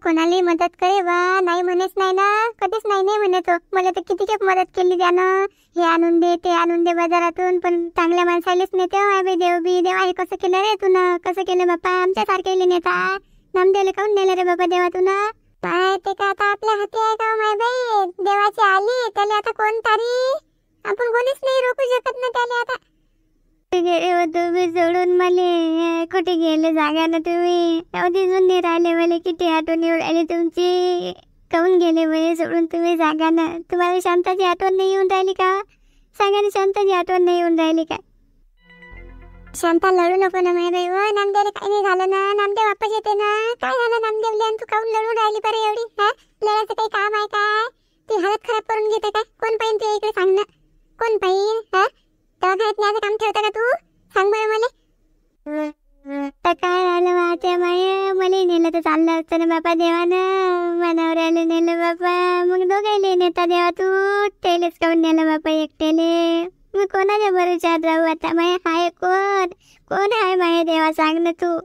कोणालाही मदत करे बा, नाही म्हणेच नाही ना, कधीच नाही नाही म्हणतो. मला तर किती खेप मदत केली त्यानं, हे आणून दे ते आणून दे बाजारातून, पण चांगल्या माणसालेच नेते. बाई देव बी देवा, हे कसं केलं रे तू, कसं केलं बापा, आमच्या सारखे नेता नामदेवले काऊन नेलं रे बाबा देवा तू ना. काय ते का आता आपल्या हाती आहे का माय बाई, देवाची आली त्याला आता कोण तारी, आपण कोणीच नाही रोखू शकत ना त्याला. आता गेले हो तुम्ही सोडून मले, कुठे गेले जागा ना तुम्ही, दिसून नाही राहिले मला, किती आठवण येऊन राहिली तुमची, काऊन गेले मला सोडून तुम्ही जागा ना. तुम्हाला शांताची आठवण नाही येऊन राहिली का, सांगा ना, शांताची आठवण नाही येऊन राहिली का. शांता लढू नको ना माय बाई, हो नामदेवला काही नाही झालं ना, नामदेव वापस येते ना. काय झालं नामदेवले, आणि तू काऊन लढून राहिली बरं एवढी, हा लढायचं काही काम आहे काय, ती हालत खराब करून घेते काय, कोण पाहिजे तुझ्या इकडे सांग ना, कोण पाहिजे, हा दवाखान्यात न्यायचं काम ठेवतं का तू, सांग बरं मला. तर काय झालं वाटते माय, मला नेलं तर चाललं असतं ना बापा देवानं, मनावऱ्याला नेलं बापा, मग दोघायले नेता देवा तू, तेलेच काऊन नेलं बापा एकटेले, मी कोणाच्या भरोश्यात राहू आता माय, हाय कोण, कोण आहे माय देवा, सांग ना तू.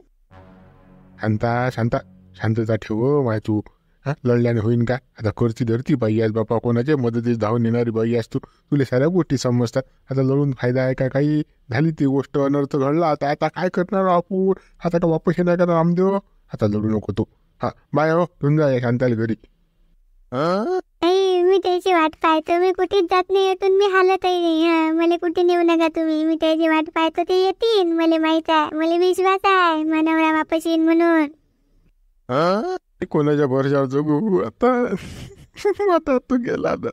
शांता शांता शांतता ठेव माय तू, हा लढल्याने होईन का, आता करती धरती बाई आहेस बापा, कोणाच्या मदतीस धावून येणारी बाई आहेस तू, तुला साऱ्या गोष्टी समजतात. आता लढून फायदा आहे का, काही झाली ती गोष्ट, अनर्थ घडला, आता आता काय करणार आपण, आता का वापस येणार का रामदेव, आता लढू नको तू, हा बाय हो, घेऊन जा शांताला घरी. नाही मी त्याची वाट पाहतो, मी कुठेच जात नाही, येतून मी हालतही नाही, हा मला कुठे नेऊ नका तुम्ही, मी त्याची वाट पाहतो, ते येतील, मला माहित आहे, मला विश्वास आहे मनावरा वापस येईन म्हणून. कोणाच्या भरोशावर जगू आता, आता तू गेला ना,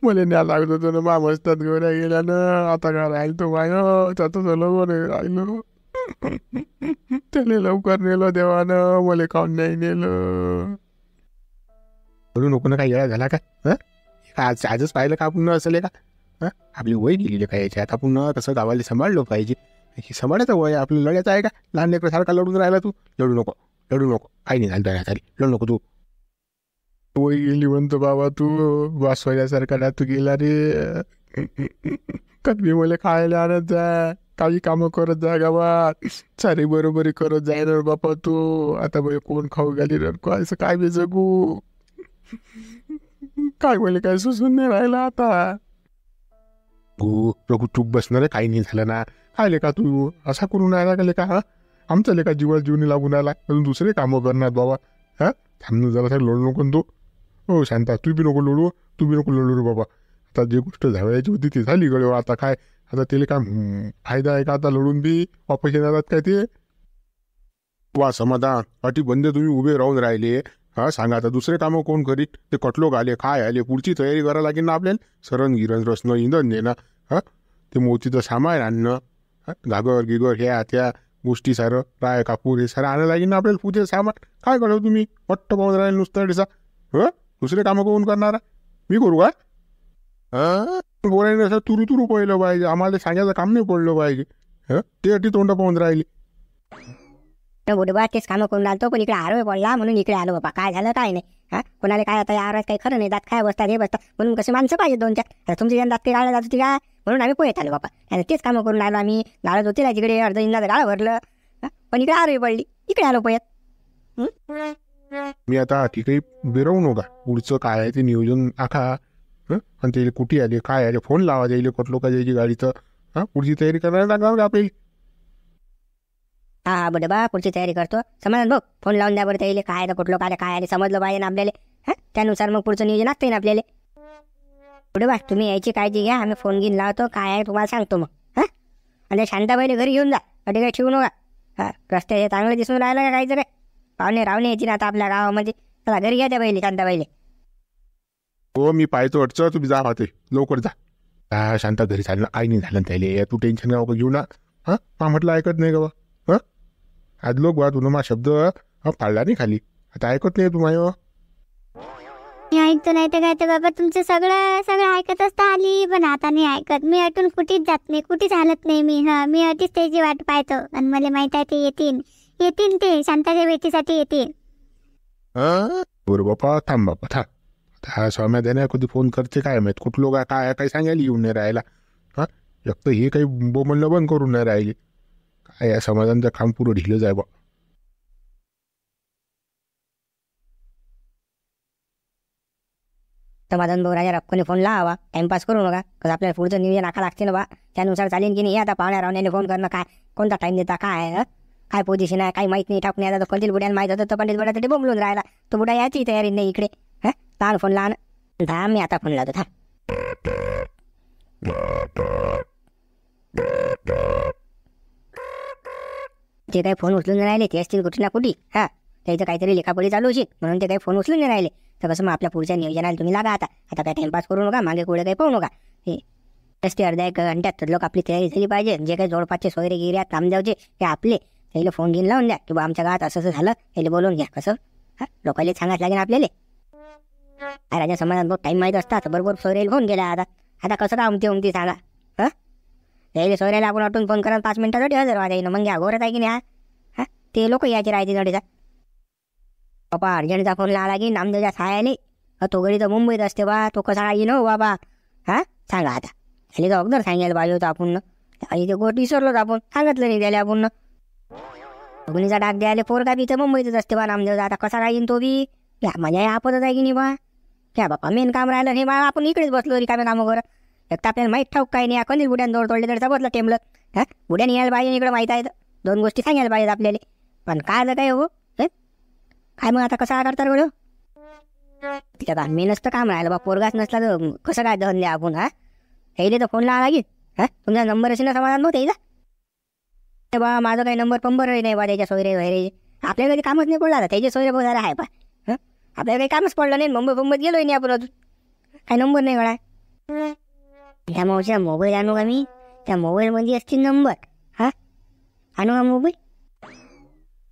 मला न्या लागत होतं ना, मा मस्तात गोऱ्या गेल्या ना, आता काय राहील तो माय, त्याचं झालं राहिलो, त्याने लवकर नेलं देवानं, मला काऊन नाही नेलं. बोलू नको ना, काय येळा झाला का, आज आजच पाहिलं का आपण असेल का, आपली वय गेलेली काय याच्यात, आपण तसं गावाला सांभाळलं पाहिजे, सांभाळायचं वय आपलं, लढायचं आहे का, लहान लेकरासारखा लढून राहिला तू, लढू नको लढू नको, काही नाही झालं आली, लढू नको तू, वय गेली म्हणतो बाबा तू, वासवाल्यासारखा ना तू गेला रे, कधी मला खायला आणत जा, काही कामं करत जा गावात, सारे बरोबरी करत जाय ना बापा तू, आता बाई कोण खाऊ घाली रे, असं काय बी जगू, काय मला काय सुचून नाही राहिला आता. हो रघु चूप बसणार आहे, काही नाही झालं ना, काय लेका तू असा करून राहिला का लेका, हा आमचा लेका जीवा जीवनी लागून राहिला, अजून दुसरे कामं करणार बाबा, हा थांबून जरा लढू नको तू, हो शांता तू बी नको लढू, तू बी नको लढू रे बाबा, आता जी गोष्ट झावायची होती ती झाली गड्या, आता काय, आता त्याला काय फायदा आहे का आता लढून बी, वापस येणार काय ते, वा समाधान अटी बंद तुम्ही उभे राहून राहिले, हा सांगा आता दुसरे कामं कोण करीत, ते कटलोक आले काय आले, पुढची तयारी करायला लागेल ना आपल्याला, सरण गिरण रसणं इंधन देणं, हा ते मोतीचं सामान आणणं, घागर गिगर ह्या त्या गोष्टी सारं राय कापूर हे सारं आणायला लागेल ना आपल्याला, पूजेचं सामान, काय करू तुम्ही पट्ट पाहून राहिले नुसतं डिसा, दुसरे कामं कोण करणार, मी करू का, बोलायला असं तुरू तुरू पहिलं पाहिजे, आम्हाला सांगायचं काम नाही पडलं पाहिजे, ते अटी तोंड पाहून राहिली. बुडबा तेच कामं करून आलतो, पण इकडे आरोग्य पडला म्हणून इकडे आलो बाबा, काय झालं काय नाही, हा कोणाला काय आता यावर काही खरं नाही, दात काय बसतात हे बसतात, म्हणून कसे माणसं पाहिजे दोन चार, तुमची दात ते गाळलं जात होती का, म्हणून आम्ही पोहेत आलो बाबा, आणि तेच कामं करून आलो आम्ही, गाळत होती ना तिकडे अर्ध इंदाचं गाळं भरलं, पण इकडे आरोग्य पडली, इकडे आलो पोहेत. मी आता तिकडे बिरवू नका, पुढचं काय आहे ते नियोजन आखा, आणि ते कुठे आले काय आले, फोन लावा जाईल कटलो जायची गाडीचं, पुढची तयारी करायला लागणार का आपली. हा बुडबा पुढची तयारी करतो, समजलं बघ, फोन लावून द्या बरं त्याला, काय कुठलं काय काय आले समजलं पाहिजे ना आपल्याला, त्यानुसार मग पुढचं नियोजन असतं ना आपल्याला. बुडबा तुम्ही यायची काळजी घ्या, आम्ही फोन घेऊन लावतो, काय आहे तुम्हाला सांगतो मग, आणि शांताबाईला घरी घेऊन जा, अटे काही ठेवू नका, रस्ते हे चांगलं दिसून राहिलं का काहीचं काय, पाहुणे रावणे यायची ना आता आपल्या गावामध्ये, चला घरी घ्या त्या बाईले शांताबाईले. हो मी पाहतो अडचण, तुम्ही जा ते लवकर जा, शांता घरी चाललं, काही नाही झालं त्याला, तू टेन्शन गाव घेऊ ना, म्हटलं ऐकत नाही का, आज लोक बा तुला मा शब्द पाळला नाही खाली, आता ऐकत नाही तुम्हाला, मी ऐकतो नाही तर काय तर बाबा, तुमचं सगळं सगळं ऐकत असता आली, पण आता नाही ऐकत, मी अटून कुठेच जात नाही, कुठेच हालत नाही मी, मी अटीच त्याची वाट पाहतो, आणि मला माहित आहे ते येतील, येतील ते शांताच्या भेटीसाठी येतील. बरं बापा थांब बापा थांब, आता स्वाम्या देण्या कधी फोन करते काय माहित, कुठलो का काय काही सांगायला येऊन नाही राहिला, एक तर हे काही बोमणलं बंद करून नाही राहिले, काय या समाधानचं काम पुरं ढिलं जाय बा. समाधान भाऊ राजा रक्कोने फोन लावा, टाइमपास करू नका. कसं आपल्याला पुढचं नियोजन आखा लागते ना बा, त्यानुसार चालेल की नाही. आता पाहुण्या रावण्याने फोन करणं काय, कोणता टाइम देता, काय काय पोझिशन आहे, काही माहित नाही. टाकून यायला तर कंदील बुड्याला माहित होतं, तर पंडित बुड्यासाठी बोंबलून राहिला. तो बुडा याची तयारी नाही इकडे. लहान फोन लहान. थांब मी आता फोन लावतो, थांब. ते काही फोन उचलून नाही राहिले, ते असतील कुठे ना कुठे. त्याचं काहीतरी लेखापडी चालू असेल म्हणून ते काही फोन उचलून नाही राहिले. तर कसं मग आपल्या पुढच्या नियोजनाला तुम्ही लागा. आता काय टाइमपास करू नका, मागे पुढे काही पाहू नका. हे ते अर्ध्या एक घंट्यात लोक आपली तयारी झाली पाहिजे. जे काही जवळपासचे सोयरे गिऱ्यात नामदेवचे ते आपले त्याला फोन घेऊन लावून द्या, किंवा आमच्या गावात असं झालं त्याला बोलवून घ्या. कसं लोकांना सांगायचं लागेल आपल्याला. राजा समाजात बहुत टाईम माहीत असतात, बरोबर सोयरेला फोन केला. आता कसं का उमती सांगा. त्याला सोयऱ्याला आपण वाटून फोन करा 5 मिनिटासाठी हजर व्हा जाईन. मग घ्या घोरत आहे की नाही. ते लोक यायचे राहायचे नडीचा. बाबा अर्जंटचा फोन लावला की नामदेवच्या सायाले. तो घरी तर मुंबईत असते बा, तो कसा येईन हो बाबा. सांगा आता. त्याला तर अगोदर सांगायला पाहिजे होतं आपण. ते गोष्ट विसरलोच आपण, सांगितलं नाही त्याला आपण. अग्नीचा डाग द्यायला पोरगा बी तर मुंबईतच असते बा नामदेवचा. आता कसा काय येईन तो बी. मजा आपतच आहे की नाही बा. क्या बापा मेन काम राहिलं हे बा, आपण इकडेच बसलो रिकाम्या कामं करत. एक तर आपल्याला माहीत ठाऊक काही नाही. कंदील बुड्यानं दौड तोडले तर सबतलं टेमलं. बुड्याने यायला पाहिजे, इकडे माहीत आहे. 2 गोष्टी सांगायला पाहिजेत आपल्याला. पण काय आलं काय हो, काय मग आता कसं करता बरं. तिच्यात आम्ही नसतं काम राहिलं बा. पोरगाच नसला तर कसं काय दहन द्या आपण. त्याला तर फोन लावा लागेल. तुमचा नंबर असेल ना समाधान भाऊ त्याचा. बा माझा काही नंबर पंबर नाही बा त्याच्या सोयरे वगैरे. आपल्या कधी कामच नाही पडला. त्याचे सोयरे बहुत आहे बा. आपल्याला काही कामच पडलं नाही. मुंबईत गेलोय नाही आपण अजून. काही नंबर नाही गळा. त्या मावशीला मोबाईल आणू का मी. त्या मोबाईलमध्ये असतील नंबर. आणू का मोबाईल.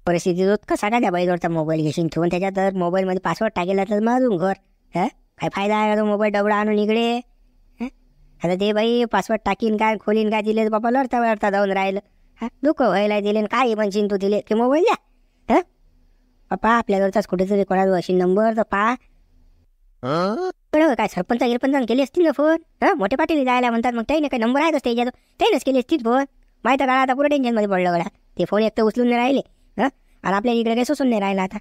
परिस्थिती होत कसा काय त्या बाईजवळचा मोबाईल घेशील ठेवून त्याच्यात. तर मोबाईलमध्ये पासवर्ड टाकेला तर माझून घर. काय फायदा आहे का तो मोबाईल डबडा आणून इकडे. आता ते बाई पासवर्ड टाकीन काय खोलीन काय दिले बाबा लढता जाऊन राहिलं. दुःख व्हायला दिले काय म्हणशील तू दिले ते मोबाईल द्या. पप्पा आपल्याजवळचाच कुठेतरी कोणाजवळ असेल नंबर तर पहा. काय सरपंच गिरपंचान केली असतील ना फोन. मोठे पाटील जायला म्हणतात, मग त्याने काही नंबर आहेत त्याच्यात त्यानेच केली असतील फोन. माहीत काळा आता पुढे टेन्शनमध्ये पडलं गळा. ते फोन एक तर उचलून नाही राहिले. आणि आपल्या इकडे काही सुचून नाही राहिला. आता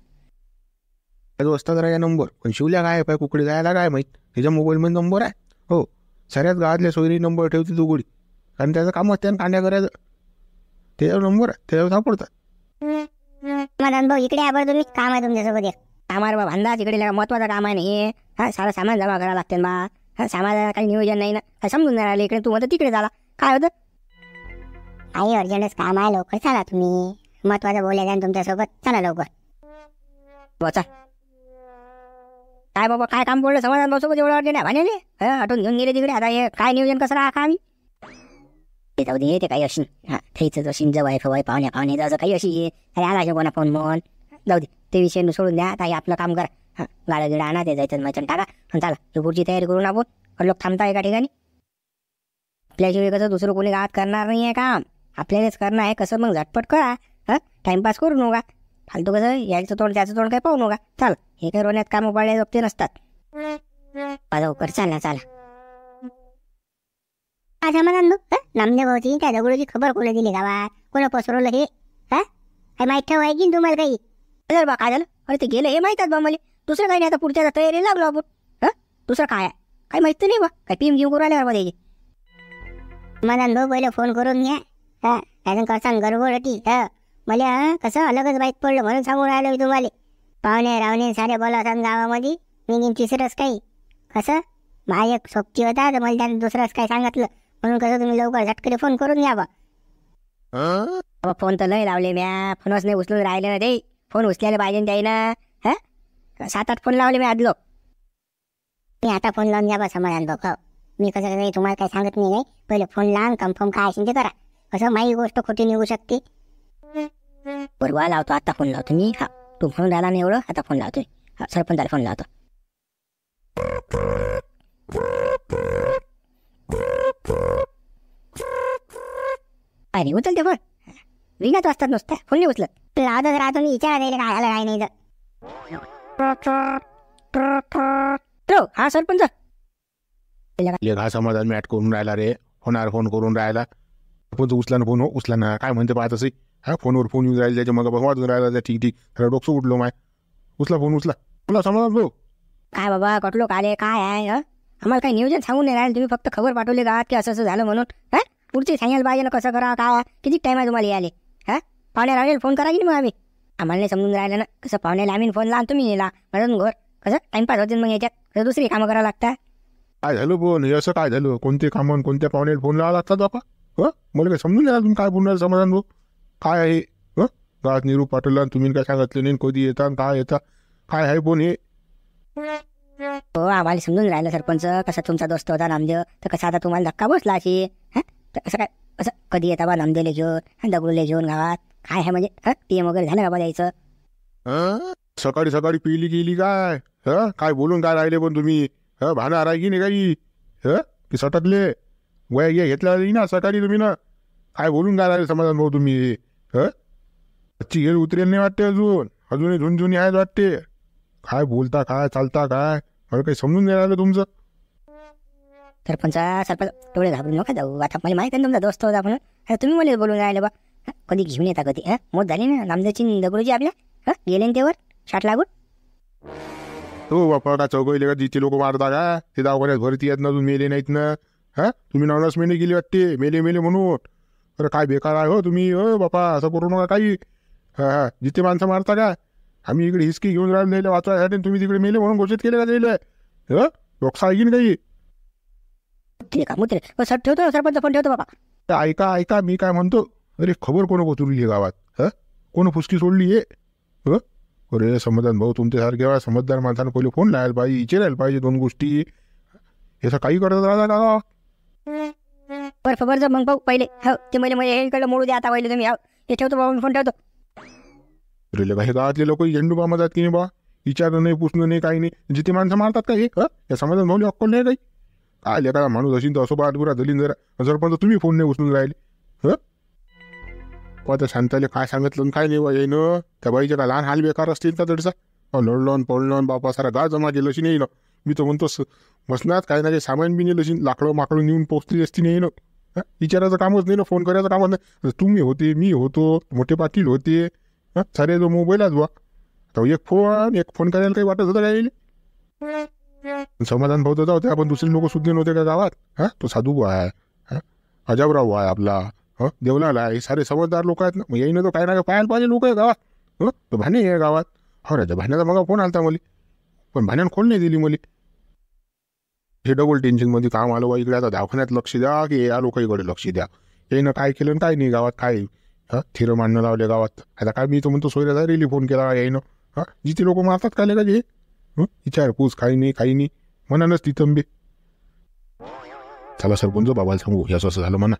असतात राहिला नंबर, पण शिवल्या काय पाय कुकडे जायला काय माहीत. त्याच्या मोबाईलमध्ये नंबर आहे. हो सगळ्याच गावातल्या सोयरी नंबर ठेवते तू गोडी. कारण त्याचं काम असते कांड्या करायचं. त्याच्यावर नंबर आहे, त्याच्यावर सापडतात. समाधान भाऊ इकडे आवर तुम्ही. काम आहे तुमच्यासोबत एक. कामावर बा भांडा तिकडे महत्वाचं काम आहे नाही. सारं सामान जमा करावं लागते बा. सामानाला काही नियोजन नाही ना. काय समजून नाही राहिले. इकडे तू म्हणतो तिकडे झाला काय होतं. आई अर्जंटच काम आहे, लवकर चला तुम्ही. महत्वाचं बोलायचं आहे तुमच्यासोबत, चला लवकर. बचा काय बाबा काय काम पडलं समाधान भाऊसोबत एवढं अर्जंट आहे भाण्याले. आठवून घेऊन गेले तिकडे. आता हे काय नियोजन कसं राहा का आम्ही. ते जाऊ दे, ते काही अशी थैचं जशी जवाय फवाय पाहुण्या असं काही अशी अरे आला कोणा फोन म्हणून जाऊ दे. ते विषय सोडून द्या. आता आपलं काम करा. गाडा गिडा आणा, ते जायचं मैचन टाका आणि चला तू पुढची तयारी करून आपण. लोक थांबता एका ठिकाणी. आपल्याशिवाय कसं दुसरं कोणी गावात करणार नाही आहे काम. आपल्यालाच करणं आहे. कसं मग झटपट करा. टाइमपास करू नका. फालतू कसं यायचं तोंड त्याचं तोंड काही पाहू नका. चाल हे काही रोण्यात कामं पडले जपते नसतात. लवकर चालला चला. समाधान भाऊ नामदेव भाऊची त्या दगडूची खबर कोणी दिली गावात, कोण पसरवलं हे. काय माहीत ठेव आहे की तुम्हाला काही. अरे बा काय झालं. अरे ते गेलं हे माहीतात बा मला. दुसरं काही नाही. आता पुढच्या तयारी लागलो आपण. दुसरं काय आहे काही माहिती नाही बा. काय पीम घेऊन करू आल्यावर त्याची. समाधान भाऊ पहिले फोन करून घ्या. अजून कसं गडबड मला कसं अलगच माहीत पडलं म्हणून सांगून राहिलो मी तुम्हाला. पाहुणे रावणे सारे बोलावतात गावामध्ये. मी तिसरंच काही कसं माझ्या एक सोबती होता तर मला त्याने दुसरंच काही सांगितलं. म्हणून कसं तुम्ही लवकर झटकडे फोन करून घ्या बा. फोन तर लय लावले म्या. फोनच नाही उचलून राहिले ना ते. फोन उचलायला पाहिजे त्याईनं. 7-8 फोन लावले मी आदलो. मी आता फोन लावून घ्या बा समाधान भाऊ. मी कसं काही तुम्हाला काही सांगत नाही. पहिले फोन लावून कन्फर्म काय असेल ते करा. कसं माझी गोष्ट खोटी निघू शकते. बरोबर लावतो आता फोन लावतो मी. तू फोन राहिला नाही एवढं. आता फोन लावतोय. सरपंचाला फोन लावतो. अरे उचल ते फोन. विगात वाजतात नुसतं फोन नाही उचलत. लावतच राहतो मी. विचारा द्यायला काय आलं काय नाही तर. हा सरपंच लेखा समाधान मॅट करून राहिला रे. होणार फोन करून राहिला. पण तो उचला ना फोन. उचला ना काय म्हणते पाहत असे. फोनवर फोन येऊन राहिले त्याच्या मग वाजून राहिला. ठीक ठीक खरं डोकं उठलो माय. उचला फोन उचला. बोला समाधान भाऊ. काय बाबा कटलो काले काय आहे आम्हाला काही नियोजन सांगून नाही राहिले तुम्ही, फक्त खबर पाठवली गावात की असं असं झालं म्हणून. पुढचे सांगायला पाहिजे ना कसं करा काय, किती टाईम आहे तुम्हाला यायले. पाहुणे राहिले फोन करा की मग आम्ही, आम्हाला नाही समजून राहिलं ना कसं पाहुण्याला आम्ही फोन लावून तुम्ही नेला म्हणून घर कसं टाइमपास होते मग याच्यात, कसं दुसरी कामं करावं लागतात. काय झालं पण हे असं काय झालं, कोणते कामं कोणत्या पाहुण्याला फोन लावा लागतात बापा. मला काय समजून नाही तुम्ही काय बोलणार समाधान भाऊ काय आहे. गावात निरूप पाठवला तुम्ही काय सांगितलं नाही, कधी येता काय येता काय आहे पण हे. हो आम्हाला समजून राहिलं सरपंच, कसा तुमचा दोस्त होता नामदेव, तर कसं आता तुम्हाला धक्का बसला अशी. तर कसं काय असं कधी येता बा नामदेवले घेऊन दगडूले घेऊन गावात काय आहे म्हणजे टीएम वगैरे झालं का बा यायचं. सकाळी सकाळी पिली गेली काय. काय बोलून काय राहिले पण तुम्ही. भाणार आहे की नाही काही की सटकले वया घ्या घेतल्या ना सकाळी तुम्ही ना. काय बोलून काय राहिले समाधान भाऊ तुम्ही. आजची घेर उतरेल नाही वाटते, अजूनही झुंझुनी आहेत वाटते. काय बोलता काय चालता काय, मला काही समजून नाही राहिलं तुमचं. सरपंच डोळे घाबरून नका जाऊ, आता मला माहिती आहे तुमचा दोस्त होता म्हणून. तुम्ही मला बोलून राहिले बा कधी घेऊन येता कधी. मोठ झाली ना नामदेवची दगडूची आपल्या गेले ना तेवर शाट लागून. हो बापा का चौकले का जिथे लोक मारता का, ते दवाखान्यात भरती आहेत ना अजून मेले नाहीत ना. तुम्ही 9 महिने गेली वाटते मेले मेले म्हणून. अरे काय बेकार आहे हो तुम्ही. बापा असं करू नका काही. जिथे माणसं मारता का, आम्ही इकडे हिसकी घेऊन राहिले वाचवायसाठी, तुम्ही तिकडे मेले म्हणून घोषित केले का दिले. लोक आहे की नाही काही. ठेवतो सरपंच फोन ठेवतो बाबा. ऐका ऐका मी काय म्हणतो. अरे खबर कोण पोचवली आहे गावात. कोण फुसकी सोडली आहे. अरे समाधान भाऊ तुमच्यासारख्या समजदार माणसानं पहिले फोन लावायला पाहिजे, विचारायला पाहिजे 2 गोष्टी. हे काही करत राहता का. बरं खबर जर मग भाऊ पहिले ते मला हे इकडलं मोडू द्या आता पहिले तुम्ही. हे ठेवतो बाबा फोन ठेवतो. अरे काही गावातले लोक झेंडू बामा जात की नाही बा, विचारणं नाही पुसणं नाही काही नाही. जिथे माणसं मारतात का हे या समाधान भाऊली अक्कल नाही काही. काय लेका माणूस असेल तर असं बात बुरा झाली जरा सरपंच तुम्ही फोन नाही उचलून राहिले. आता शांताले काय सांगितलं काय नाही बा येईन. त्या बाईच्या काय लहान हाल बेकार असतील का तडसा. लढलं पडलं बापा सारा गा जमा केलं अशी नाही ना. मी तर म्हणतो मसनात काय ना काही सामान बी नेलं अशी, लाकडं माकडं नेऊन पोचली असती नाही ना. विचारायचं कामच नाही ना, फोन करायचं कामच नाही. तुम्ही होते मी होतो मोठे पाटील होते सारे जो मोबाईलच बा. तर एक फोन करायला काही वाटत होतं काय. समाधान भाऊ तर जाऊ आपण दुसरे लोक सुद्धा नव्हते का गावात. तो साधू आहे अजाबराव आहे आपला देवलाल आहे, सारे समजदार लोक आहेत ना. मग येईन तो काय ना काय पाहायला पाहिजे लोक आहे गावात. तो भाणे आहे गावात. हो राजा भाण्याचा मग फोन आलता मला, पण भाण्यानं खोल नाही दिली मला. हे डबल टेन्शनमध्ये काम आलं बा इकडे. आता दवाखान्यात लक्ष द्या की या लोकांकडे लक्ष द्या. येईनं काय केलं काय नाही गावात काय थिरं मांडणं लावले गावात. आता काय मी तो म्हणतो सोयऱ्याचा रेली फोन केला येईनं. जिथे लोक मारतात काय का जे विचारपूस काही नाही म्हणानच ती तंबे. चला सरपंच बाबाला सांगू हे असं झालं म्हणा.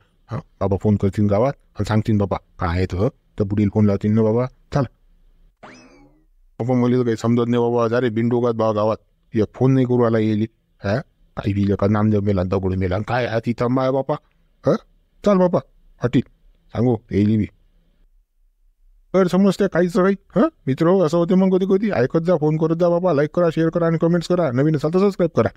बाबा फोन करतील गावात आणि सांगतील बाबा काय आहे तर पुढील फोन लावतील ना बाबा. चला बाबा मला तर काही समजत नाही बाबा. जा रे बिंडोगात बा गावात एक फोन नाही करू आला येईल. काही बी का नामदेव मेला दगड मेला काय आहे ती तंबा आहे बापा. चल बापा हटी सांगू येईल बी. तर समजते काहीच काही. मित्र असं होते मग कधी कधी. ऐकत जा, फोन करत जा बाबा. लाईक करा, शेअर करा आणि कमेंट्स करा. नवीन असाल तर सबस्क्राईब करा.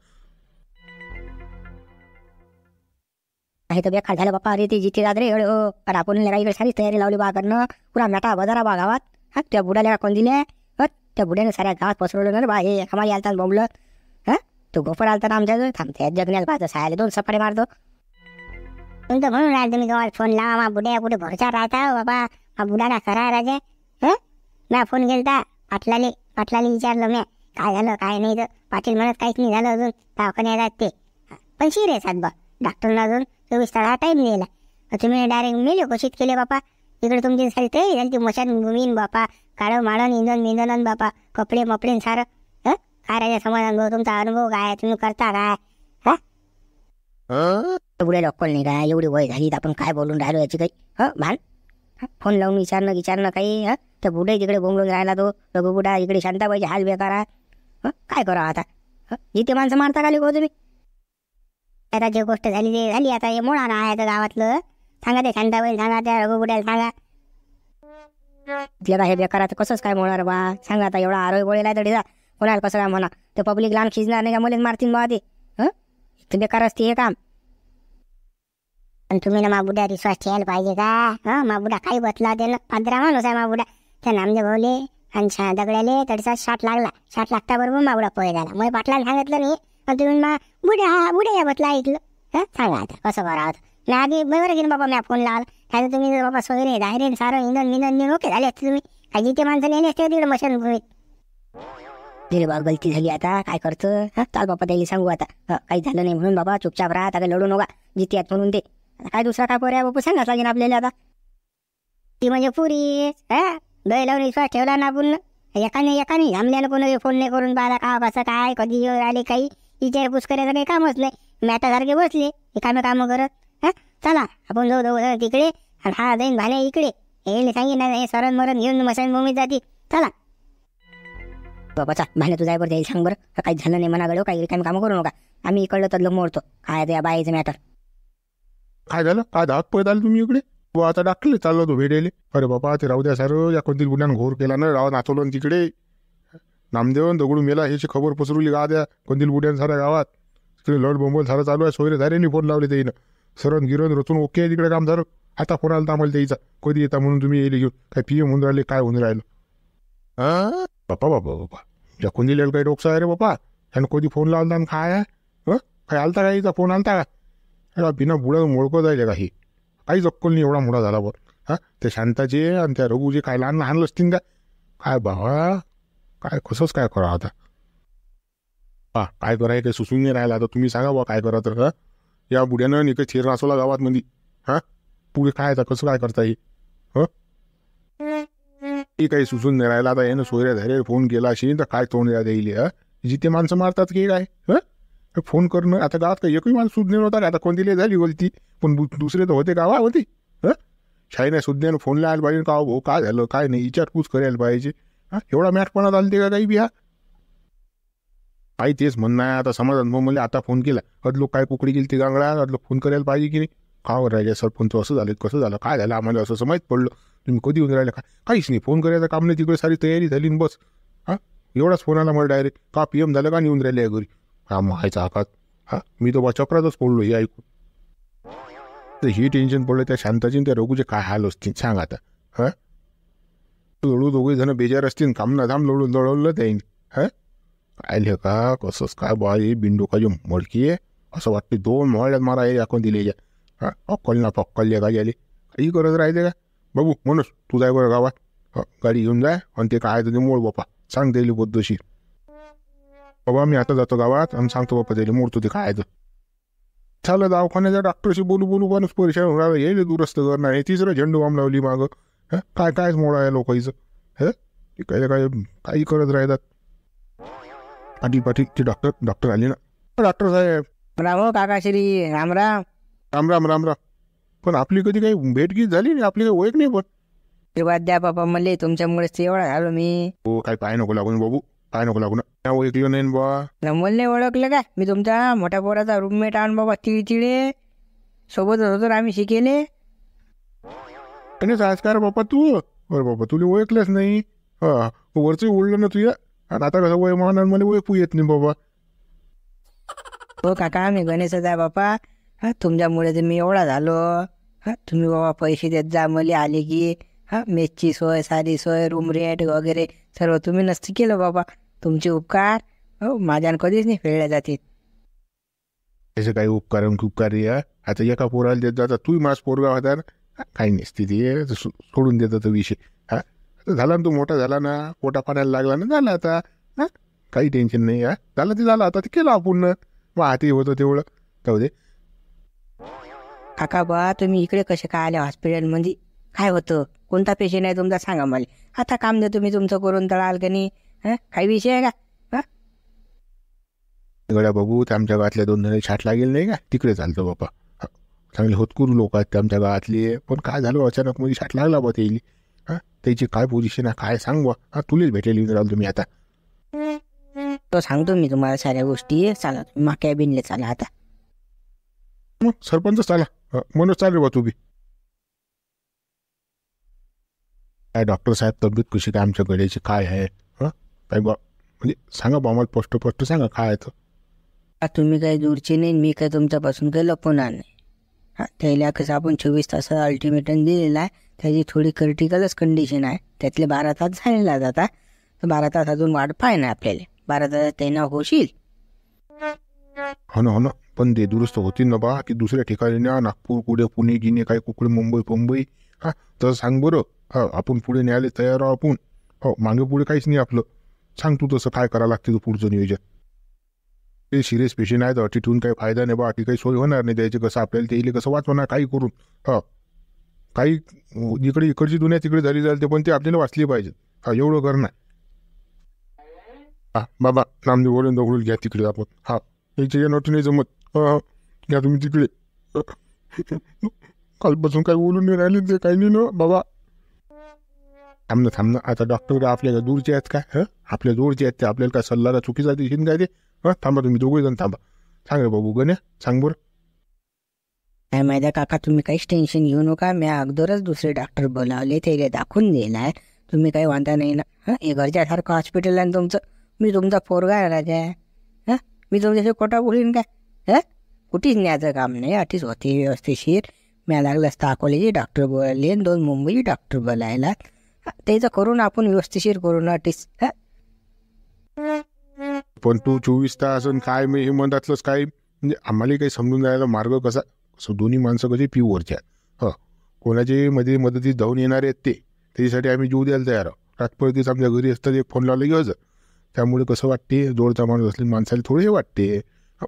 आहे तर बेकार झालं बाप्पा. अरे ते जिथे जात रे अरे आपण इकडे सारी तयारी लावली बा करणं. पुरा मेटा बजारा बा गावात. त्या बुडाला कोण दिले. त्या बुड्याने साऱ्या गावात पसरवलं ना रे बा. हे आम्हाला आलता बोंबलं. तो गोफर आलता ना आमच्या थांबते जगण्याला पाहतो सायला 2 सपाटे मारतो. तुमचं म्हणून राहिले तुम्ही गावात फोन लावा. मा बुड्या कुठे भरचा राहता बाबा. हा बुडाला करा राजे. म्या फोन गेलता पाटलाले विचारलं म्या काय झालं काय नाही. तर पाटील म्हणत काहीच नाही झालं अजून, दवाखान्यात आहेत ते. पण शिरे सात बा डॉक्टरला अजून 24 तास टाईम दिला. तुम्ही डायरेक्ट मेले घोषित केले बापा. इकडे तुमची सारी तयारी झाली ती मशान भूमीन बापा. काळं माळं निंदन बापा. कपडे मपडे सारं. काय राजा समाधान भाऊ तुमचा अनुभव काय, तुम्ही करता काय. बुड्याला अक्कल नाही काय. एवढी वय झाली आपण काय बोलून राहिलो याची काही भान. फोन लावून विचारणं काही. त्या बुडे तिकडे बोंबलून राहिला तो रघु बुडा. इकडे शांताबाईचे हाल बेकार आहे. काय करा आता. जिथे माणसं मारता का लिखो तुम्ही. आता जे गोष्ट झाली ते झाली. आता हे मोडा ना आहे गावातलं. सांगा ते शांताबाई सांगा त्या रघु बुड्याला सांगा. तिला हे बेकार आता कसंच काय म्हणणार बा. सांगा आता एवढा आरोग्य बोलायला तरी जा कोणाला कसं काय म्हणा. ते पब्लिक लहान खिचणार नाही का मुलीच मारतील बा ते. ते बेकार असते हे काम. पण तुम्ही ना माबुड्या विश्वास ठेवायला पाहिजे का. माबुडा काही बतला दे ना. 15 माणूस आहे माबुडा. त्या नामदेव भाऊले आणि दगड्याले तडीचा शाट लागला. शाट लागता बरोबर मावडा पोहे झाला. मग पाटलाला सांगितलं नाही, पण तुम्ही बुड्या या बतला ऐकलं. सांगा आता कसं करावं. नाही आधी बरोबर घेऊन बाबा मी फोन लावला. त्याचं तुम्ही बाबा सोयरे दायरे सारं इंधन मिंधन ओके झाले असते तुम्ही. काही जिथे माणसं नेले असते तिकडे मशन भूमीत. दिले बाबा गलती झाली, आता काय करतं. चाल बाबा त्याला सांगू आता. काही झालं नाही म्हणून बाबा चुपचाप राहा, आता लढू नका जिथे आहेत म्हणून ते. आता काय दुसरा काय पोऱ्या बाबा सांगाच लागेल आपल्याला आता. ती म्हणजे पुरी डोळे लावून विश्वास ठेवला ना आपण. एकाने थांबल्यानं कोणी फोन नाही करून पाहिला का कसं काय कधी आले काही विचारपूस करायचं काही कामच नाही. मी आता सारखे बसले कामं करत. चला आपण जाऊ तिकडे आणि हा जाईन भाले इकडे. हे सांगेन ना हे सरण मरण घेऊन मशान भूमीत जाती. चला बाबा चा भाले तू जाय बरं जाईल सांग बरं. काही झालं नाही मनाकडे काही रिकामी कामं करू नका. आम्ही इकडलं तर मोडतो. काय त्या बाईचं मॅटर. काय झालं? काय धाक पळत आले तुम्ही इकडे? व आता डॉक्टरला चाललो तो भेटायले. अरे बाबा ते राहू द्या सारं. या कोणती गुन्ह्यानं घोर केला ना, राव नाचवलं तिकडे. नामदेवन दगडू मेला ह्याची खबर पसरवली का द्या कोणती बुड्यान साऱ्या गावात. तिकडे लढ बोंबल सारं चालू आहे. सोयरे धारेनी फोन लावले त्याईनं. सरण गिरण रचून ओके आहे तिकडे काम झालं. आता फोन आला तर आम्हाला त्याचा कधी येता म्हणून तुम्ही येईल घेऊन. काय PM होऊन राहिले काय होऊन राहिलं. बापा बापा बापा या कोणी काही डोकसा आहे रे बापा. ह्यानं कधी फोन लावला आणि काय काय आलता का याचा फोन आलता का? बिना बुड्या मोडकं जायला काही काहीच अक्कल नाही. एवढा मोठा झाला बरं. त्या शांताचे आणि त्या रघुचे काय लहान लहान असतील का काय बाबा. काय कसंच काय करा आता. काय कराय काही सुचून नाही राहिला. आता तुम्ही सांगा बा काय करा तर. या बुड्यानं निकट थेर नाचवला गावात मध्ये. पुढे काय आता कसं काय करता येईल. काही सुचून नाही राहिला. आता यानं सोयऱ्या धारे फोन केला असेल तर काय तोंड द्यायला येईल. जिथे माणसं मारतात की काय फोन करणं. आता गावात काही एकही माणूस सुज्ञ नव्हता. आता कोणती झाली बोलती पण दुसरे तर होते गावा होते. शाहीने सुज्ञानं फोन लावायला पाहिजे का भाऊ काय झालं काय नाही विचारपूस करायला पाहिजे. एवढा मॅटपणा चालते का काही बिहा. काही तेच म्हणणं आहे. आता समाजात मला आता फोन केला अदलोक काय कुकडी गेली ती गांगडा अदलोक फोन करायला पाहिजे की नाही. का राहिले सरपंच असं झालं कसं झालं काय झालं आम्हाला असं माहीत पडलं. तुम्ही कधी येऊन राहिलं काहीच नाही. फोन करायचं काम नाही. तिकडे सारी तयारी झाली बस. एवढाच फोन आला मला डायरेक्ट का PM झालं का येऊन राहिले घरी. माहायचा आकात. मी तर बा चक्रातच पडलो हे ऐकून. तर ही टेन्शन पडलं त्या शांताची त्या रघुचे काय हाल असतील सांग आता. लढू दोघे जण बेजार असतील काम ना धाम लढवलं त्याईन. काय का कसंच काय बा हे बिंडोकाची मडकी आहे. असं वाटते 2 मोहळ्यात मारा आहे आपण दिले अक्कल ना पक्कल काय आले काही करत राहते का. बाबू म्हणूस तू जाय बरं गावात गाडी घेऊन जाय आणि ते काय ते मोड बापा सांग त्याला बद्दशीर. बाबा मी आता जातो गावात आणि सांगतो बापा त्याला मोडतो ते काय झालं. दवाखान्याच्या डॉक्टरशी बोलू माणूस परेशान होणार. येईल दुरुस्त करणार हे तिसरं झेंडू बाम लावली मागं. कायच मोडा आहे लोकांचं. काय काही करत राहतात. पाटील ते डॉक्टर आले ना. डॉक्टर साहेब राम काकाश्री. राम राम. राम राम राम राम. पण आपली कधी काही भेटगीत झाली नाही. आपली काही ओळख नाही पण. आशीर्वाद द्या बाबा मला तुमच्यामुळेच एवढा झालो मी. हो काय पाय नको लागून बाबू काय नको लागून. ओळखलं नाही बा. मला नाही ओळखलं का. मी तुमच्या मोठ्या पोराचा रूममेट आण बाबा. तिळे सोबतच होतो आम्ही शिकेले. संस्कार बापा तू. बरं बाबा तुला ओळखलंच नाही. वरचं ओळलं ना तुझ्या. आणि आता कसं वय मानार मला ओळखू येत नाही बाबा. हो काका मी गणेशच आहे बापा. तुमच्यामुळे तर मी एवढा झालो. तुम्ही बाबा पैसे देत जा मला आले की. मेसची सोय सारी सोय रूम रेंट वगैरे सर्व तुम्ही नसतं केलं बाबा. तुमचे उपकार माझ्यानं कधीच नाही फेडल्या जातील. त्याचं काही उपकार आता एका पोराला देत जाता तू माझ पोरगा होता ना. काही नसते ते सोडून देतात तो विषय. झाला ना तू मोठा झाला ना पोटा पाण्याला लागला ना झाला आता. काही टेन्शन नाही. झालं ते झालं आता ते केलं आपण मग हाती होतं तेवढं जाऊ दे. काका बा तुम्ही इकडे कसे काय आले हॉस्पिटलमध्ये. काय होतं कोणता पेशंट आहे तुमचा सांगा मला. आता काम देतो मी तुमचं करून तळाल का नाही. काही विषय आहे का. गड्या बघू ते आमच्या गावातल्या 2 जण छाट लागेल नाही का तिकडे चालतं बापा. चांगले होतकरू लोक आहेत ते आमच्या गावातले. पण काय झालं अचानक मध्ये छाट लागला बा त्याची. त्याची काय पोझिशन आहे काय सांग बा. तुलाच भेटायला येऊन राहिलो तुम्ही आता. तो सांगतो मी तुम्हाला साऱ्या गोष्टी. चला तुम्ही कॅबिनले चला आता. मग सरपंच चाला म्हणून चालेल बा तू बी. काय डॉक्टर साहेब तब्येत कशी काय आमच्या गड्याची काय आहे. काय बा म्हणजे सांगा बा आम्हाला स्पष्ट सांगा काय आहे तर. तुम्ही काही दूरचे नाही मी काय तुमच्यापासून काही लपवणार नाही. हां त्याला कसं आपण 24 तासाचा अल्टिमेटम दिलेला आहे, त्याची थोडी क्रिटिकलच कंडिशन आहे, त्यातले 12 तास झालेला जाता, तर 12 तास अजून वाट पाहिजे ना आपल्याला, 12 तास त्यांना होशील. हो ना पण ते दुरुस्त होतील ना बा, की दुसऱ्या ठिकाणी न्या, नागपूर कुठे पुणे गिने काय कुकडे मुंबई हा तर सांग बरं. हा आपण पुढे न्यायला तयार आहो आपण. हो मागे पुढे काहीच नाही आपलं. सांग तू तसं काय करावं लागते तू पुढचं नियोजन. ते सिरियस पेशंट आहेत, अटी ठेवून काही फायदा नाही बा, अटी काही सोय होणार नाही द्यायची, कसं आपल्याला ते कसं वाचवणार काही करून. हा काही इकडची दुनिया तिकडे झाली चालते, पण ते आपल्याला वाचली पाहिजे. हा एवढं करणार. हा बाबा नामदेव बोलून दगडून घ्या तिकडे आपण. हा याच्या नोटी नाही जमत. घ्या तुम्ही तिकडे. कालपासून काही बोलून नाही राहिले ते, काही नाही ना बाबा. थांब ना आता डॉक्टर आपल्याला दूरचे आहेत काय? आपल्या दूरचे आहेत ते, आपल्याला काय सल्ला चुकीचा देशील काय ते? थांबा तुम्ही दोघे जण थांबा. सांग रे बाबू गण्या, सांग बरं. काय माहिती काका, तुम्ही काहीच टेन्शन घेऊ नका, मी अगोदरच दुसरे डॉक्टर बोलावले, ते दाखवून दिलाय, तुम्ही काही वांधा नाही ना. हे घरच्यासारखं हॉस्पिटल आहे तुमचं. मी तुमचा पोरगा आहे राजा. मी तुमच्याशी खोटा बोलीन काय? कुठेच न्यायचं काम नाही, अटीच होते व्यवस्थिशीर. मी लागलं असतं अकोल्याचे डॉक्टर बोलायले, 2 मुंबईचे डॉक्टर बोलायला, त्याचं करून आपण व्यवस्थिशीर करू ना अटीच. पण तू 24 तास काय मी हे म्हणतातलंच काय, म्हणजे आम्हाला काही समजून जायला मार्ग कसा. दोन्ही माणसं कशी पिऊवरचे आहेत. कोणाचे मध्ये मदतीत धावून येणारे आहेत ते, त्याच्यासाठी आम्ही जीव द्यायला तयार आहोत. तात्पुरतीच आमच्या घरी असतात, एक फोन लावला घेऊ. त्यामुळे कसं वाटते, जोडचा माणूस असले माणसाला थोडे हे वाटते.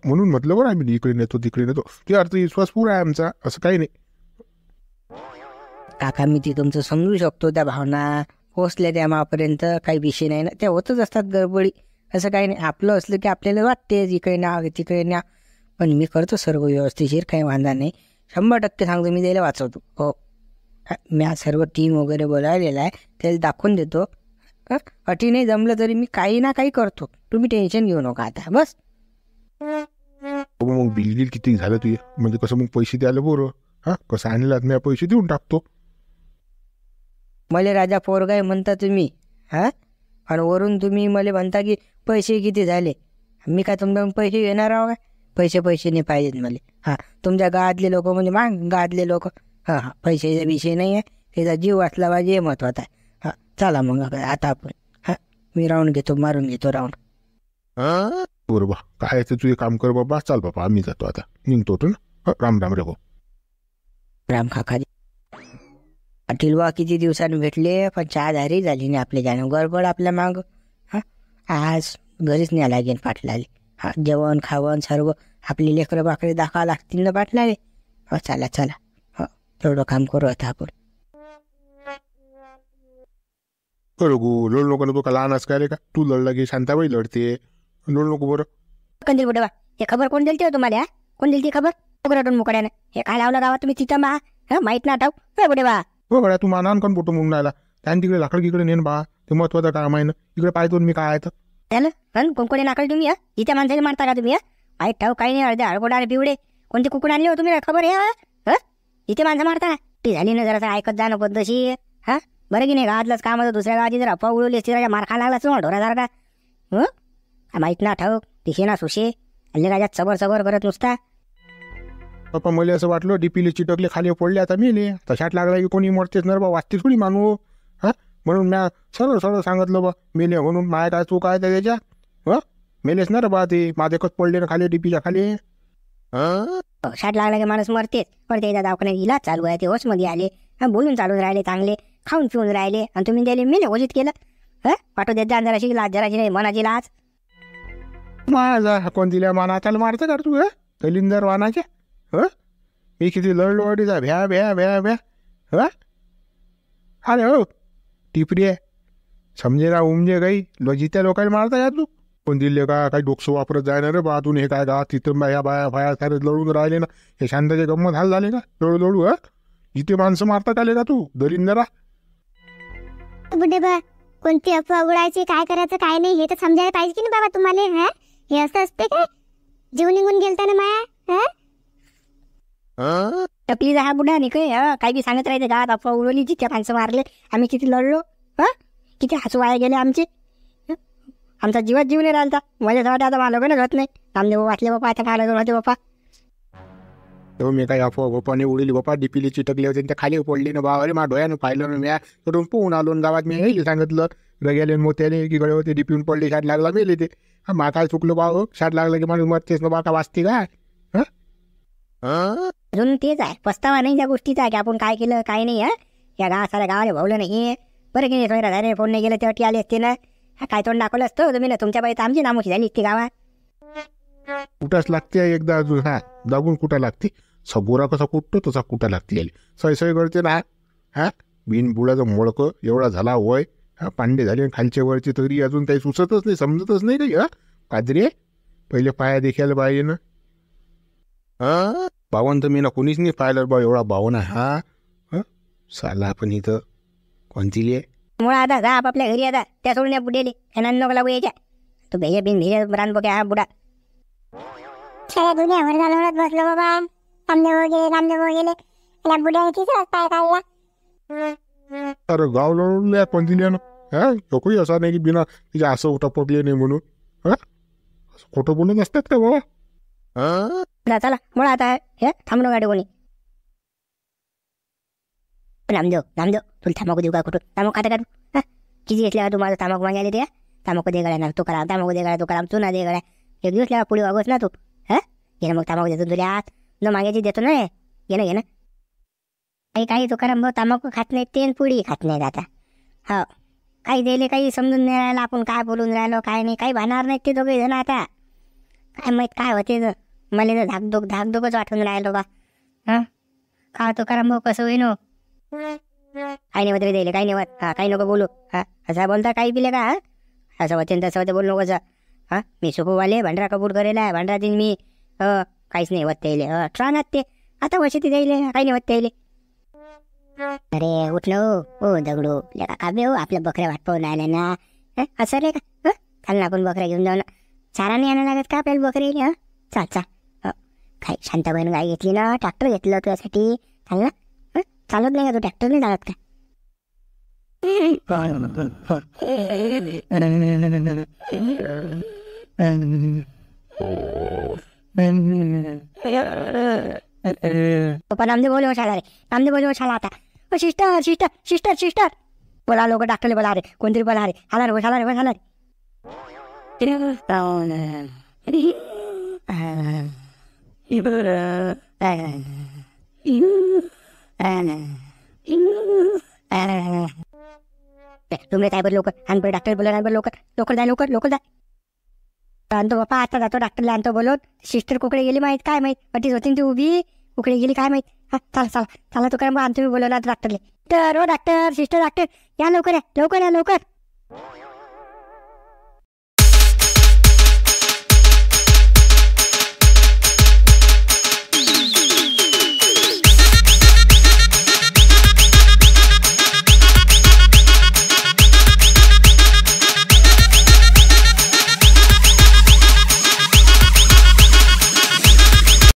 म्हणून म्हटलं बरं आम्ही इकडे नेतो तिकडे नेतो, ते अर्थ विश्वास पुरा आहे आमचा, असं काही नाही. काका मी ती तुमचं समजू शकतो, त्या भावना पोचल्या त्या मापर्यंत काही विषय नाही ना, त्या होतच असतात गडबडी, असं काही नाही. आपलं असलं की आपल्याला वाटते इकडे न्या तिकडे न्या, पण मी करतो सर्व व्यवस्थिशीर, काही वांधा नाही. 100% सांगतो, मी त्याला वाचवतो. हो मी आज सर्व टीम वगैरे बोलावलेला आहे, त्याला दाखवून देतो. अटी नाही जमलं तरी मी काही ना काही करतो, तुम्ही टेन्शन घेऊ नका आता बस. मग बिल किती झालं तुझे, म्हणजे कसं मग पैसे द्यायला बरं. कसं आणलं मी पैसे देऊन टाकतो. मला राजा पोरगाय म्हणता तुम्ही, आणि वरून तुम्ही मला म्हणता की पैसे किती झाले. मी काय तुमच्याकडून पैसे घेणार आहो काय? पैसे नाही पाहिजेत मला. तुमच्या गावातले लोक म्हणजे गावातले लोक, पैशाचा विषय नाही आहे, त्याचा जीव वाचला पाहिजे हे महत्वाचं आहे. चला मग आता आपण, मी राऊंड घेतो, मारून घेतो राऊंड. बरोबर काय ते तुझे काम कर बाबा, चाल बाबा आम्ही जातो आता, निघतो ना. राम राम रे भाऊ. राम काकाजी. पाटील बा किती दिवसांनी भेटले, पण चहादारी झाली नाही आपल्या जाणं, गडबड आपल्या माग. आज घरीच न्याय लागेल पाटलाले. जेवण खावण सर्व आपली लेकरं बाकडे दाखवा लागतील ना पाटलाले. चला तेवढं काम करू आता आपण. बरोबर लोड नको ना, तो का लहान काय रे का, तू लढला की शांताबाई लढते, लोड नको बरं. कंदील बुडवा, हे खबर कोण दिलती तुम्हाला? कोण दिलती खबर? उघडून मुकड्याने हे काय लावलं गावात तुम्ही तिथं बा? माहित ना ठाऊ बुडेवा. हो गड्या, तू मानान कोण पोटो म्हणून राहिला, त्याने तिकडे लाकड तिकडे नेन बा, ते महत्वाचं काम आहे ना. इकडे पाहतो मी काय आहे तर त्याला कोणकोणी नाकड तुम्ही इथे माणसाने मारता का तुम्ही? माहीत ठाऊ काही नाही, अर्धे हळकोडारे पिवडे कोणते कुकुड आणले हो तुम्ही, खबर हे इथे माणसं मारता ती झाली ना. जरा ऐकत जाणं पद्धतशी. बरं की नाही, गावातलंच काम होतं, दुसऱ्या गावाची जर अफवा उडवली असती, राजा मार खा लागला असतो ढोरासारखा. माहीत ना ठाऊक तिशे ना सुशे हल्ली राजा चबर करत नुसता. पप्पा मला असं वाटलं डीपीले चिटकले खाली पडले, आता मेले, तशात लागला की कोणी मरतेच ना बा, वाचते थोडी मानू. म्हणून म्या सरळ सांगितलं बा, मेले म्हणून. माय काय तू काय त्याच्या मेलेच ना रे बा, ते माझ्याकच पडले ना खाली डीपीच्या खाली. शाट लागला की माणूस मरतेच, पण त्याच्या दवाखान्यात इलाज चालू आहे, ते होशमध्ये आले, बोलून चालून राहिले, चांगले खाऊन पिऊन राहिले, आणि तुम्ही त्याला मेले घोषित केलं. वाटू देत जा जराशी लाज, जराशी नाही मनाची लाज. माझा कोण दिल्या मानाच्याला मारतं का तू दलिंदर वानाचे. मी किती लढलो अडीचा भ्या भ्या भ्या भ्या. अरे हो टिपरी आहे, समजे ना उमजे काही जित्या लोकांना मारता या तू. कोण दिले का काही डोकसं वापरत जायना रे बा, तू हे काय गावात तिथं ह्या बाया फाया सारे लढून राहिले ना, हे शांताचे गंमत हाल झाले का लढू. जिथे माणसं मारतात आले का तू दलिंदरा. बुड्ढे बा, कोणती अफवा उडायची, काय करायचं काय नाही हे तर समजायला पाहिजे की नाही बाबा तुम्हाला. हे असं असते काय, जीव निघून गेलता ना माया. टपली जा बुड्ढा नाही काही बी सांगत राहायचं, गावात अफवा उडवली, जिथे माणसं मारले, आम्ही किती लढलो, किती हसू वाया गेले आमचे. आमचा जीवात जीव नाही राहिला. माझ्या वाटतं आता मला लोकांना होत नाही. नामदेव वाटले बापा, आता मला होते बापा. तेव्हा मी काही अफवाने उडील बापा डीपीली चिटकले होते त्या खाली पडली ना बा. अरे मा डोळ्यानं पाहिलं ना म्या करून पोहून आलो ना गावात. मी येईल सांगितलं रग्याले मोत्याने की गळे होते डीपीहून पडली शाट लागला मेले ते. मा काय चुकलं बा हो शाट लागलं की माणूस मरतेच ना बा का वाचते काय. अजून तेच आहे, पस्तावा नाही त्या गोष्टीचा की आपण काय केलं काय नाही. या साऱ्या गावाला भावलं नाही बरं की नाही. सोयरा झाले फोन नाही गेलं तेव्हा ती आली असते ना. काय तोंड दाखवलं असतं तुम्ही ना तुमच्या बाई तर आमची नामोशी झाली इतकी गावात. कुठाच लागते एकदा अजून. दाबून कुठं लागते. सबोरा कसा कुठतो तसा कुठं लागते याली सय करते ना. बिन बुडाचं मोडकं एवढा झाला वय. पांडे झाले खालच्या वरचे तरी अजून काही सुचतच नाही समजतच नाही काही. काजरे पहिले पाया देखायला पाहिजे ना. बावन तर मी ना कोणीच नाही पाहिलं बा एवढा बावन आहे. साला पण इथं कोणती लिहे मुळा आता जा आपापल्या घरी आता. त्या सोडून या बुड्याली यांना नको लागू यायच्या. तो भेजा बिन भेजा रान बघा हा बुडा. सगळ्या दुनियावर झालं बसलो बाबा. रामदेव गेले त्या बुड्याने तिथं पाय काढला. अरे गाव लढवल्या कोणती लिहा ना. लोकही असा नाही की बिना तिचे असं टपकले नाही म्हणून. खोटं बोलत असतात का बाबा. चला मुळा आता हे थांबलो गाडी कोणी. नामदेव तुला थांबाकू देऊ का कुठं तांबाकू खाता काढू. किती घेतल्या तू माझं तांबाकू मागायला ते. तांबाकू दे गळ्या ना तो करा तांबाकू दे गळ्या तो करा चुना दे गळ्या. एक दिवस लिहा पुढे वागवस ना तू. घे ना मग तांबाकू देतो तुला आत न मागायची देतो ना. घे ना काही तो करा मग तांबाकू खात नाही तेल पुडी खात नाही आता. हो काही दिले काही समजून नाही राहिलं आपण काय बोलून राहिलो काय नाही. काही भाणार नाही ते दोघे जण आता. काय माहीत काय होते तर मला तर धाकधोकच वाटून राहिलो बा. का तो करा मग कसं होईन. काही नाही होत रे दिले काही नाही होत. काही नको बोलू. असं बोलता काही पिले का. असं होते तसं होते बोलू नको. मी सुखवाले भांडरा कपूर करेल आहे. भांडरा दिन मी काहीच नाही होत त्याले. ट्रानात ते आता वर्षी ते द्यायले काही नाही होत त्याले. अरे उठलो हो दगडू लेका काबे हो आपल्या बकऱ्या वाट पाहून राहिल्या ना. असं रे का चाल ना आपण बकऱ्या घेऊन जाऊ ना. चारा नाही आणा लागत का आपल्याला बकरी. चाल काही शांताबाईनं गाय घेतली ना ट्रॅक्टर घेतलं तुझ्यासाठी. चाल ना चालत नाही का तू ट्रॅक्टर नाही चालत का. पप्पा नामदेव बोलव शाला रे. नामदेव बोलव शाला आता. सिस्टर सिस्टर सिस्टर सिस्टर बोला लोक डॉक्टरले बोला रे. कोणतरी बोला रे. हाला रे बसाला रे बसाला रे. तुम्ही काय बरं लवकर आण बरं डॉक्टर बोला बरं लवकर जा. आणतो बाप्पा आता जातो डॉक्टरला आणतो बोलत. सिस्टर कुकडे गेली माहीत काय माहीत पटीच होती ती उभी कुकडे गेली काय माहीत. चला तू काय मग आणतो मी बोलवला डॉक्टरले. तर हो डॉक्टर सिस्टर डॉक्टर या लवकर या लवकर.